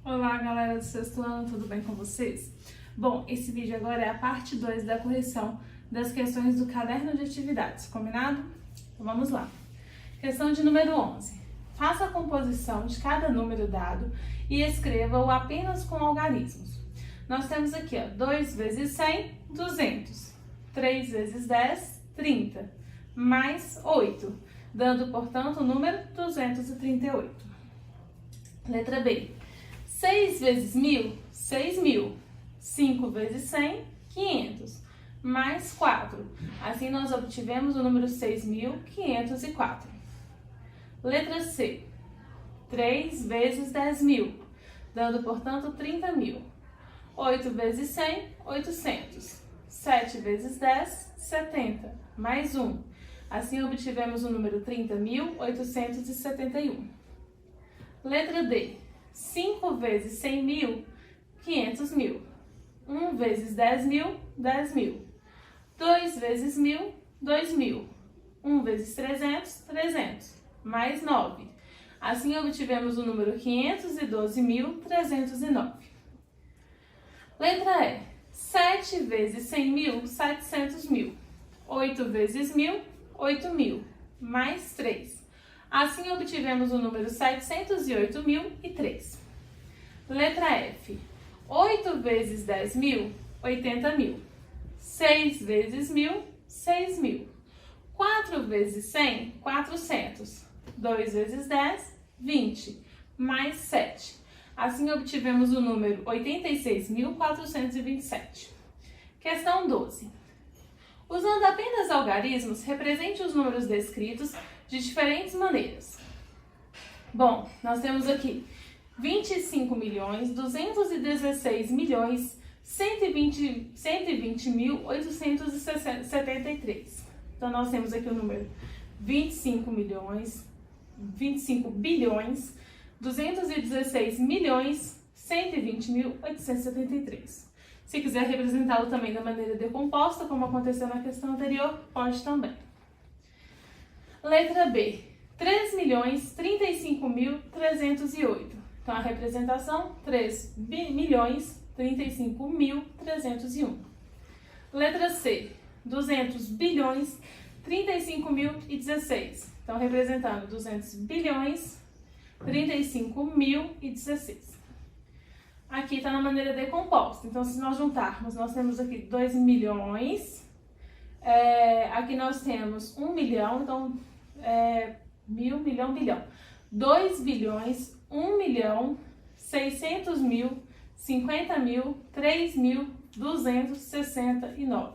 Olá, galera do sexto ano, tudo bem com vocês? Bom, esse vídeo agora é a parte 2 da correção das questões do caderno de atividades, combinado? Então vamos lá. Questão de número 11. Faça a composição de cada número dado e escreva-o apenas com algarismos. Nós temos aqui, 2 vezes 100, 200. 3 vezes 10, 30. Mais 8, dando, portanto, o número 238. Letra B. 6 vezes 1000, 6.000. 5 vezes 100, 500. Mais 4. Assim, nós obtivemos o número 6.504. Letra C. 3 vezes 10.000, dando, portanto, 30.000. 8 vezes 100, 800. 7 vezes 10, 70. Mais 1. Assim, obtivemos o número 30.871. Letra D. 5 vezes 100.000, 500.000. 1 vezes 10.000, 10.000. 2 vezes 1.000, 2.000. 1 vezes 300, 300. Mais 9. Assim, obtivemos o número 512.309. Letra E. 7 vezes 100.000, 700.000. 8 vezes 1.000, 8.000. Mais 3. Assim, obtivemos o número 708.003. Letra F. 8 vezes 10.000, 80.000. 6 vezes 1.000, 6.000. 4 vezes 100, 400. 2 vezes 10, 20. Mais 7. Assim, obtivemos o número 86.427. Questão 12. Usando apenas algarismos, represente os números descritos de diferentes maneiras. Bom, nós temos aqui 25.216.120.873. Então, nós temos aqui o número 25.216.120.873. Se quiser representá-lo também da maneira decomposta, como aconteceu na questão anterior, pode também. Letra B. 3.035.308. Então, a representação, 3.035.301. Letra C. 200.035.016. Então, representando 200.035.016. Aqui está na maneira decomposta. Então, se nós juntarmos, nós temos aqui 2 milhões. Aqui nós temos 1 milhão, então, mil, milhão, bilhão. 2 bilhões, 1 milhão, 600 mil, 50 mil, 3.269.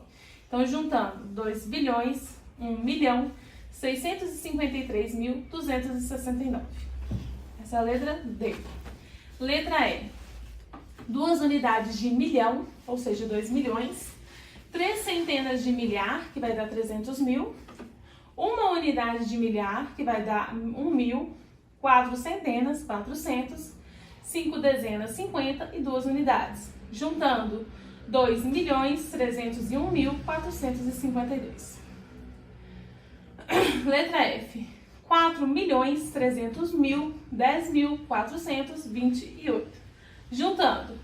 Então, juntando 2 bilhões, 1 milhão, 653.269. Essa é a letra D. Letra E. 2 unidades de milhão, ou seja, 2 milhões. 3 centenas de milhar, que vai dar 300.000. 1 unidade de milhar, que vai dar 1.000. 4 centenas, 400. 5 dezenas, 50 e 2 unidades. Juntando 2.301.452. Letra F. 4.300.000, 10.428. Juntando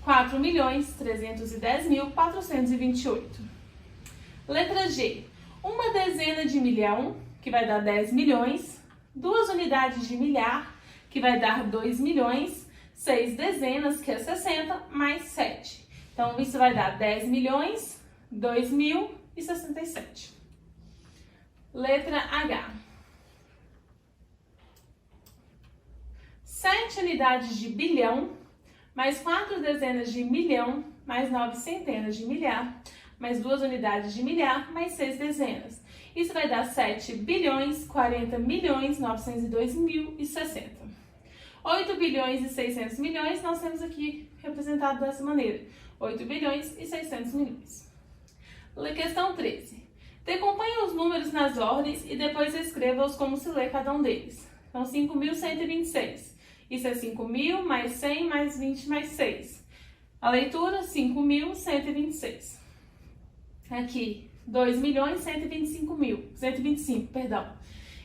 4.310.428. Letra G. 1 dezena de milhão, que vai dar 10 milhões. 2 unidades de milhar, que vai dar 2 milhões. 6 dezenas, que é 60, mais 7. Então, isso vai dar 10 milhões, 2.067. Letra H. 7 unidades de bilhão, mais 4 dezenas de milhão, mais 9 centenas de milhar, mais 2 unidades de milhar, mais 6 dezenas. Isso vai dar 7 bilhões, 40 milhões, 902.060. 8 bilhões e 600 milhões, nós temos aqui representado dessa maneira. 8 bilhões e 600 milhões. Questão 13. Decomponha os números nas ordens e depois escreva-os como se lê cada um deles. Então, 5.126. Isso é 5.000 mais 100 mais 20 mais 6. A leitura, 5.126. Aqui, 2.125.000. Perdão.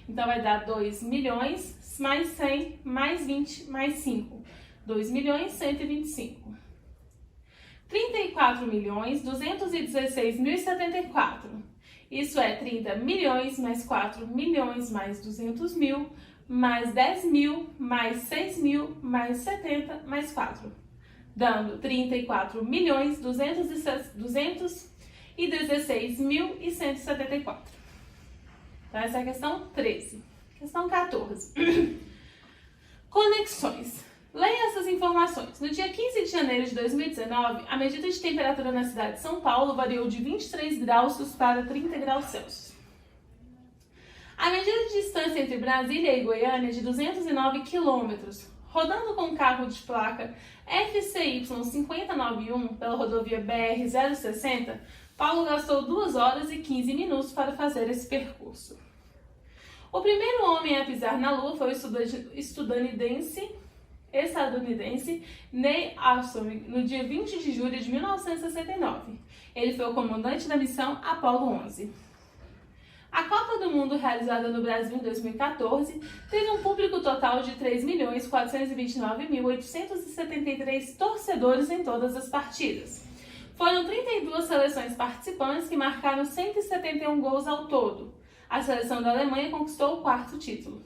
Então, vai dar 2 milhões mais 100 mais 20 mais 5. 2.125. 34.216.074. Isso é 30 milhões mais 4 milhões mais 200 mil mais 10 mil mais 6 mil mais 70 mais 4, dando 34.216.174. Então, essa é a questão 13. Questão 14. Conexões. Leia essas informações. No dia 15 de janeiro de 2019, a medida de temperatura na cidade de São Paulo variou de 23 graus para 30 graus Celsius. A medida de distância entre Brasília e Goiânia é de 209 quilômetros. Rodando com um carro de placa FCY 5091 pela rodovia BR 060, Paulo gastou 2 horas e 15 minutos para fazer esse percurso. O primeiro homem a pisar na Lua foi o estadunidense Neil Armstrong, no dia 20 de julho de 1969. Ele foi o comandante da missão Apollo 11. A Copa do Mundo, realizada no Brasil em 2014, teve um público total de 3.429.873 torcedores em todas as partidas. Foram 32 seleções participantes que marcaram 171 gols ao todo. A seleção da Alemanha conquistou o 4º título.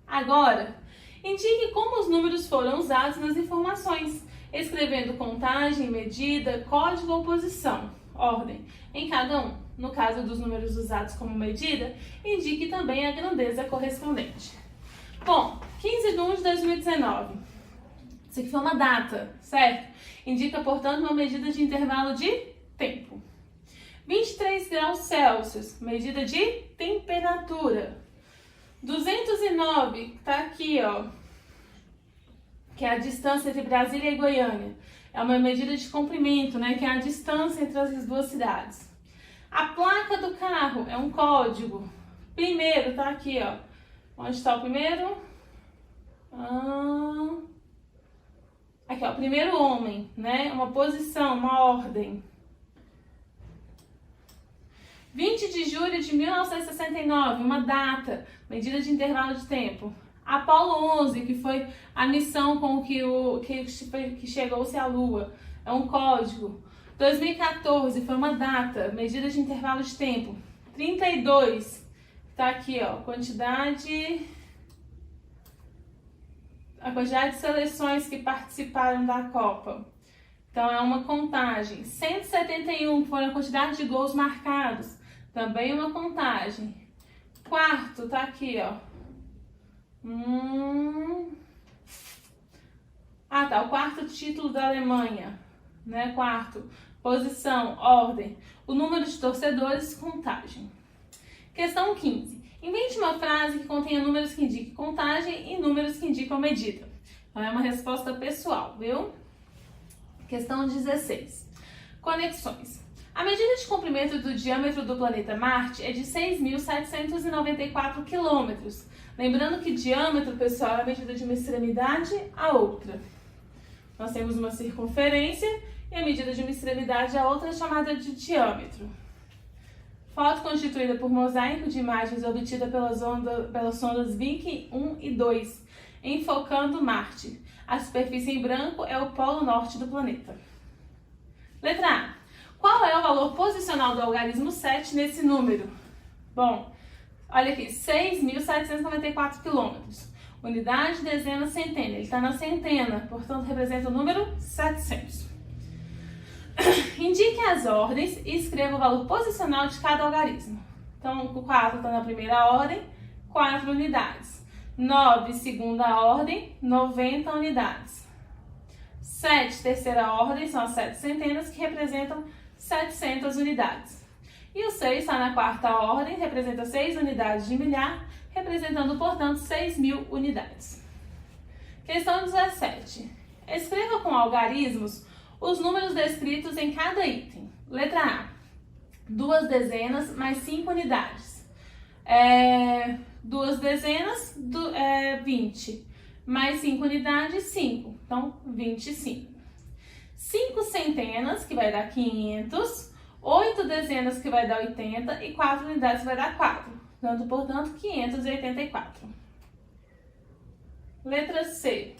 Agora, indique como os números foram usados nas informações, escrevendo contagem, medida, código ou posição, ordem, em cada um. No caso dos números usados como medida, indique também a grandeza correspondente. Bom, 15 de 1 de 2019. Isso aqui foi uma data, certo? Indica, portanto, uma medida de intervalo de tempo. 23 graus Celsius, medida de temperatura. 209, tá aqui, ó, que é a distância entre Brasília e Goiânia. É uma medida de comprimento, né, que é a distância entre as duas cidades. A placa do carro é um código. Primeiro, tá aqui, ó. Onde está o primeiro? Aqui, ó, primeiro homem, né? Uma posição, uma ordem. 20 de julho de 1969, uma data, medida de intervalo de tempo. Apollo 11, que foi a missão com que chegou-se à Lua, é um código. 2014 foi uma data, medida de intervalo de tempo. 32, tá aqui, ó, a quantidade de seleções que participaram da Copa. Então, é uma contagem. 171 foi a quantidade de gols marcados. Também uma contagem. Quarto, tá aqui, ó. Tá, o 4º título da Alemanha, né? 4º, posição, ordem, o número de torcedores, contagem. Questão 15. Invente uma frase que contenha números que indiquem contagem e números que indicam medida. Então, é uma resposta pessoal, viu? Questão 16. Conexões. A medida de comprimento do diâmetro do planeta Marte é de 6.794 quilômetros. Lembrando que diâmetro, pessoal, é a medida de uma extremidade à outra. Nós temos uma circunferência e a medida de uma extremidade à outra é chamada de diâmetro. Foto constituída por mosaico de imagens obtida pelas sondas Viking 1 e 2, enfocando Marte. A superfície em branco é o polo norte do planeta. Letra A. Qual é o valor posicional do algarismo 7 nesse número? Bom, olha aqui, 6.794 quilômetros. Unidade, dezena, centena. Ele está na centena, portanto, representa o número 700. Indique as ordens e escreva o valor posicional de cada algarismo. Então, o 4 está na primeira ordem, 4 unidades. 9, segunda ordem, 90 unidades. 7, terceira ordem, são as 7 centenas, que representam 700 unidades. E o 6 está na quarta ordem, representa 6 unidades de milhar, representando, portanto, 6.000 unidades. Questão 17. Escreva com algarismos os números descritos em cada item. Letra A. 2 dezenas mais 5 unidades. 2 dezenas, 20. Mais 5 unidades, 5. Então, 25. 5 centenas, que vai dar 500. 8 dezenas, que vai dar 80. E 4 unidades, que vai dar 4. Dando, portanto, 584. Letra C.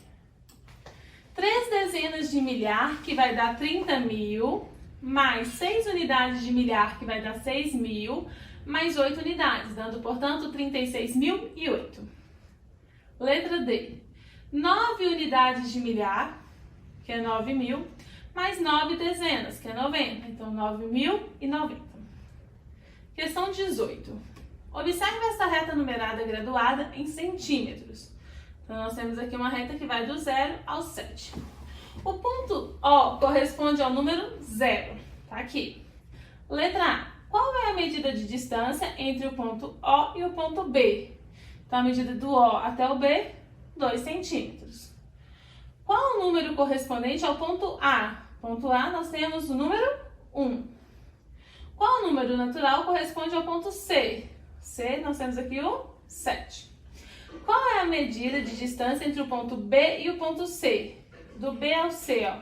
3 dezenas de milhar, que vai dar 30.000, mais 6 unidades de milhar, que vai dar 6.000, mais 8 unidades, dando, portanto, 36.008. Letra D. 9 unidades de milhar, que é 9.000, mais 9 dezenas, que é 90. Então, 9.090. Questão 18. Observe esta reta numerada graduada em centímetros. Então, nós temos aqui uma reta que vai do 0 ao 7. O ponto O corresponde ao número 0. Tá aqui. Letra A. Qual é a medida de distância entre o ponto O e o ponto B? Então, a medida do O até o B, 2 centímetros. Qual o número correspondente ao ponto A? Ponto A, nós temos o número 1. Qual o número natural corresponde ao ponto C? C, nós temos aqui o 7. Qual é a medida de distância entre o ponto B e o ponto C? Do B ao C, ó.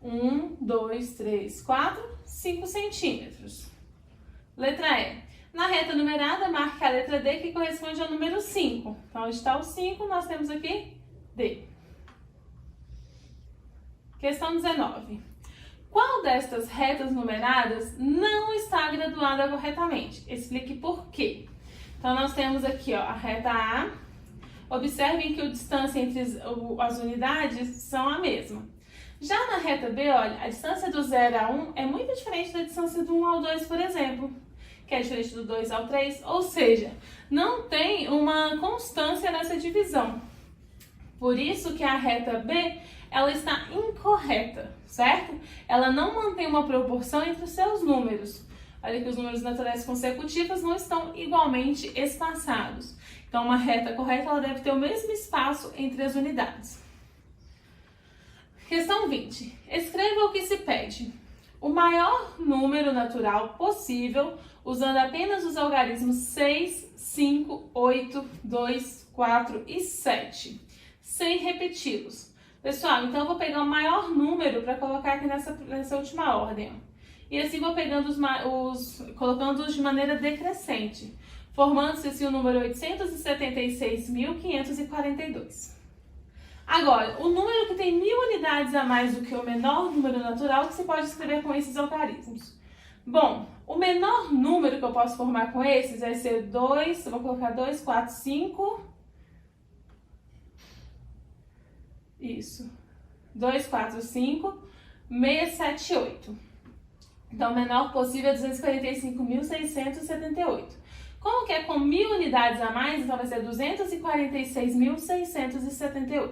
1, 2, 3, 4, 5 centímetros. Letra E. Na reta numerada, marque a letra D, que corresponde ao número 5. Então, onde está o 5, nós temos aqui D. Questão 19. Qual destas retas numeradas não está graduada corretamente? Explique por quê. Então, nós temos aqui, ó, a reta A. Observem que a distância entre as unidades são a mesma. Já na reta B, olha, a distância do 0 a 1 é muito diferente da distância do 1 ao 2, por exemplo, que é diferente do 2 ao 3, ou seja, não tem uma constância nessa divisão. Por isso que a reta B, ela está incorreta, certo? Ela não mantém uma proporção entre os seus números. Olha que os números naturais consecutivos não estão igualmente espaçados. Então, uma reta correta, ela deve ter o mesmo espaço entre as unidades. Questão 20. Escreva o que se pede. O maior número natural possível usando apenas os algarismos 6, 5, 8, 2, 4 e 7, sem repeti-los. Pessoal, então eu vou pegar o maior número para colocar aqui nessa última ordem. Ó. E assim vou pegando colocando-os de maneira decrescente, formando-se assim o número 876.542. Agora, o número que tem 1.000 unidades a mais do que o menor número natural que se pode escrever com esses algarismos. Bom, o menor número que eu posso formar com esses vai ser 2, eu vou colocar 2, 4, 5. Isso. 2, 4, 5, 6, 7, 8. Então, o menor possível é 245.678. Como que é com 1.000 unidades a mais, então vai ser 246.678.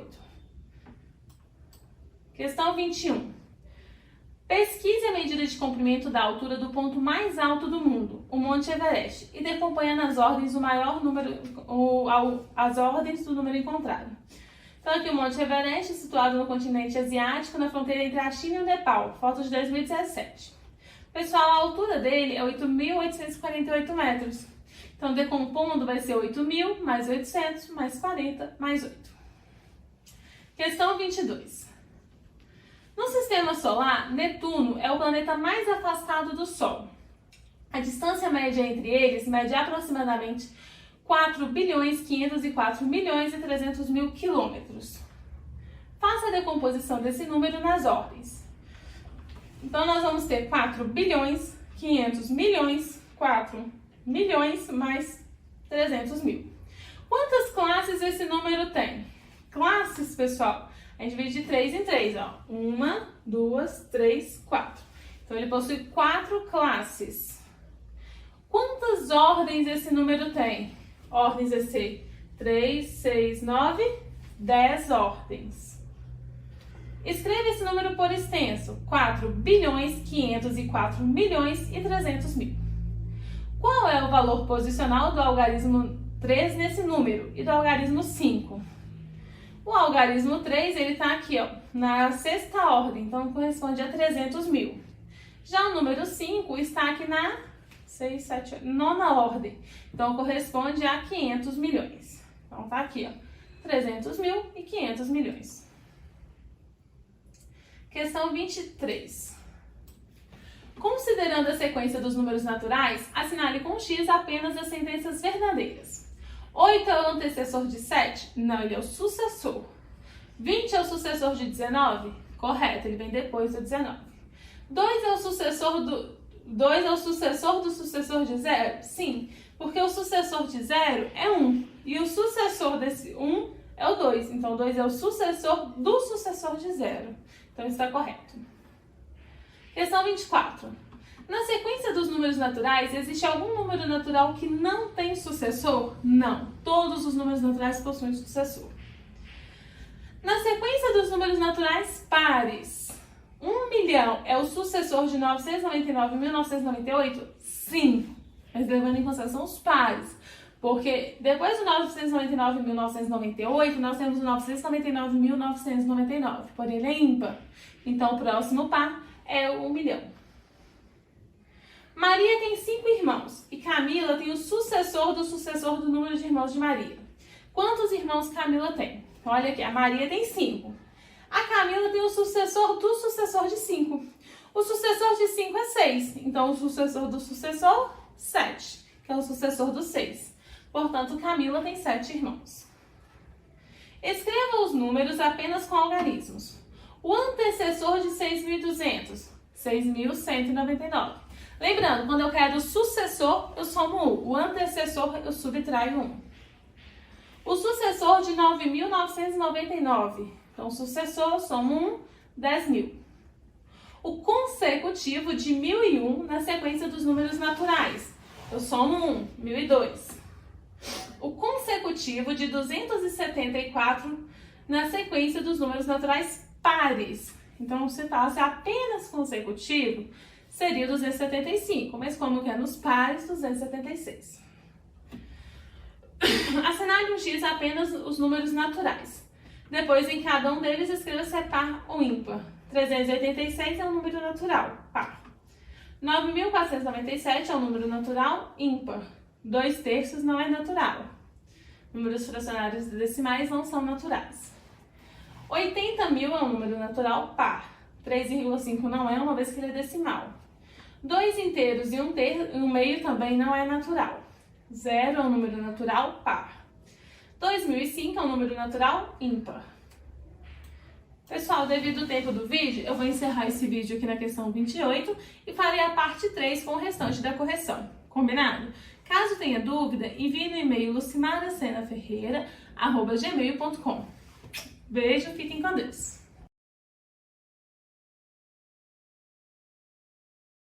Questão 21. Pesquise a medida de comprimento da altura do ponto mais alto do mundo, o Monte Everest, e decomponha nas ordens o maior número, as ordens do número encontrado. Então, aqui o Monte Everest, situado no continente asiático, na fronteira entre a China e o Nepal, foto de 2017. Pessoal, a altura dele é 8.848 metros. Então, decompondo vai ser 8.000 mais 800 mais 40 mais 8. Questão 22. No sistema solar, Netuno é o planeta mais afastado do Sol. A distância média entre eles mede aproximadamente 4.504.300.000 quilômetros. Faça a decomposição desse número nas ordens. Então, nós vamos ter 4.500.000.000, 4 milhões mais 300.000. Quantas classes esse número tem? Classes, pessoal, a gente divide de 3 em 3, ó. 1, 2, 3, 4. Então, ele possui 4 classes. Quantas ordens esse número tem? Ordens vai ser 3, 6, 9, 10 ordens. Escreva esse número por extenso. 4.504.300.000. Qual é o valor posicional do algarismo 3 nesse número e do algarismo 5? O algarismo 3, ele está aqui, ó, na sexta ordem, então corresponde a 300.000. Já o número 5 está aqui na 6, 7, 8, nona ordem, então corresponde a 500 milhões. Então tá aqui, ó, 300.000 e 500 milhões. Questão 23. Considerando a sequência dos números naturais, assinale com X apenas as sentenças verdadeiras. 8 é o antecessor de 7? Não, ele é o sucessor. 20 é o sucessor de 19? Correto, ele vem depois do 19. 2 é o sucessor do sucessor de 0? Sim, porque o sucessor de 0 é 1. E o sucessor desse 1 é o 2. Então, 2 é o sucessor do sucessor de 0. Então, está correto. Questão 24. Na sequência dos números naturais, existe algum número natural que não tem sucessor? Não. Todos os números naturais possuem sucessor. Na sequência dos números naturais pares, 1 milhão é o sucessor de 999.998? Sim, mas levando em consideração os pares. Porque depois do 999.998, nós temos o 999.999, porém ele é ímpar. Então, o próximo par é o 1 milhão. Maria tem 5 irmãos e Camila tem o sucessor do número de irmãos de Maria. Quantos irmãos Camila tem? Então, olha aqui, a Maria tem 5. A Camila tem o sucessor do sucessor de 5. O sucessor de 5 é 6. Então, o sucessor do sucessor, 7, que é o sucessor do 6. Portanto, Camila tem 7 irmãos. Escreva os números apenas com algarismos. O antecessor de 6.200, 6.199. Lembrando, quando eu quero o sucessor, eu somo 1. O antecessor, eu subtraio 1. O sucessor de 9.999. Então, o sucessor, eu somo 1, 10.000. O consecutivo de 1.001 na sequência dos números naturais. Eu somo 1, 1.002. O consecutivo de 274 na sequência dos números naturais pares. Então, se falasse apenas consecutivo, seria 275, mas como que é nos pares, 276. Assinale um X apenas os números naturais. Depois, em cada um deles, escreva se é par ou ímpar. 386 é um número natural, par. 9.497 é um número natural, ímpar. 2/3 não é natural. Números fracionários decimais não são naturais. 80.000 é um número natural, par. 3,5 não é, uma vez que ele é decimal. 2 inteiros e 1 meio também não é natural. 0 é um número natural, par. 2005 é um número natural, ímpar. Pessoal, devido ao tempo do vídeo, eu vou encerrar esse vídeo aqui na questão 28 e farei a parte 3 com o restante da correção. Combinado? Caso tenha dúvida, envie no e-mail lucimaracenaferreira@gmail.com. Beijo, fiquem com Deus.